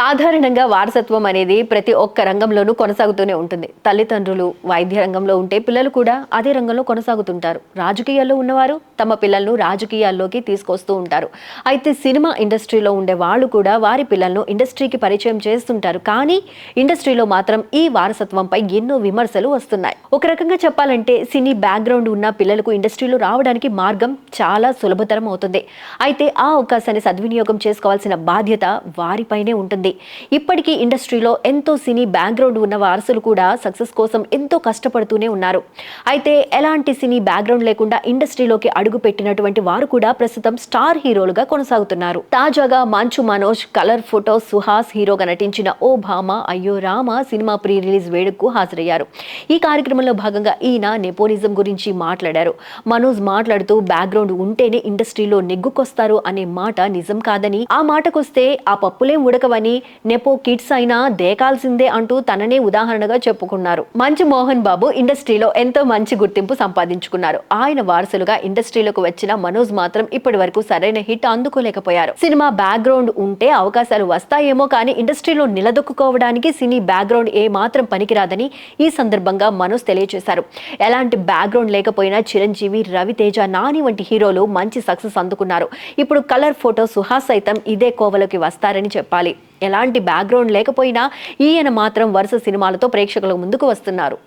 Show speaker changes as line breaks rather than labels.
సాధారణంగా వారసత్వం అనేది ప్రతి ఒక్క రంగంలోనూ కొనసాగుతూనే ఉంటుంది. తల్లిదండ్రులు వైద్య రంగంలో ఉంటే పిల్లలు కూడా అదే రంగంలో కొనసాగుతుంటారు. రాజకీయాల్లో ఉన్నవారు తమ పిల్లలను రాజకీయాల్లోకి తీసుకొస్తూ ఉంటారు. అయితే సినిమా ఇండస్ట్రీలో ఉండే వాళ్ళు కూడా వారి పిల్లలను ఇండస్ట్రీకి పరిచయం చేస్తుంటారు. కానీ ఇండస్ట్రీలో మాత్రం ఈ వారసత్వంపై ఎన్నో విమర్శలు వస్తున్నాయి. ఒక రకంగా చెప్పాలంటే సినీ బ్యాక్గ్రౌండ్ ఉన్న పిల్లలకు ఇండస్ట్రీలో రావడానికి మార్గం చాలా సులభతరం అవుతుంది. అయితే ఆ అవకాశాన్ని సద్వినియోగం చేసుకోవాల్సిన బాధ్యత వారిపైనే ఉంటుంది. ఇప్పటికీ ఇండస్ట్రీలో ఎంతో సినీ బ్యాక్గ్రౌండ్ ఉన్న వారసులు కూడా సక్సెస్ కోసం ఎంతో కష్టపడుతూనే ఉన్నారు. అయితే ఎలాంటి సినీ బ్యాక్గ్రౌండ్ లేకుండా ఇండస్ట్రీలోకి అడుగు పెట్టినటువంటి వారు కూడా ప్రస్తుతం స్టార్ హీరోలుగా కొనసాగుతున్నారు. తాజాగా మంచు మనోజ్ కలర్ ఫోటో సుహాస్ హీరోగా నటించిన ఓ భామ అయ్యో రామ సినిమా ప్రీ రిలీజ్ వేడుకకు హాజరయ్యారు. ఈ కార్యక్రమంలో భాగంగా ఈయన నెపోనిజం గురించి మాట్లాడారు. మనోజ్ మాట్లాడుతూ బ్యాక్గ్రౌండ్ ఉంటేనే ఇండస్ట్రీలో నెగ్గుకొస్తారు అనే మాట నిజం కాదని, ఆ మాటకొస్తే ఆ పప్పులేం ఉడకవని, నెపో కిడ్స్ అయినా దేకాల్సిందే అంటూ తననే ఉదాహరణగా చెప్పుకున్నారు. మంచు మోహన్ బాబు ఇండస్ట్రీలో ఎంతో మంచి గుర్తింపు సంపాదించుకున్నారు. ఆయన వారసులుగా ఇండస్ట్రీలోకి వచ్చిన మనోజ్ మాత్రం ఇప్పటి వరకు సరైన హిట్ అందుకోలేకపోయారు. సినిమా బ్యాక్గ్రౌండ్ ఉంటే అవకాశాలు వస్తాయేమో కానీ ఇండస్ట్రీలో నిలదొక్కుకోవడానికి సినీ బ్యాక్గ్రౌండ్ ఏ మాత్రం పనికిరాదని ఈ సందర్భంగా మనోజ్ తెలియజేశారు. ఎలాంటి బ్యాక్గ్రౌండ్ లేకపోయినా చిరంజీవి, రవితేజ, నాని వంటి హీరోలు మంచి సక్సెస్ అందుకున్నారు. ఇప్పుడు కలర్ ఫోటో సుహాస్ సైతం ఇదే కోవలోకి వస్తారని చెప్పాలి. ఎలాంటి బ్యాక్గ్రౌండ్ లేకపోయినా ఈయన మాత్రం వరుస సినిమాలతో ప్రేక్షకుల ముందుకు వస్తున్నారు.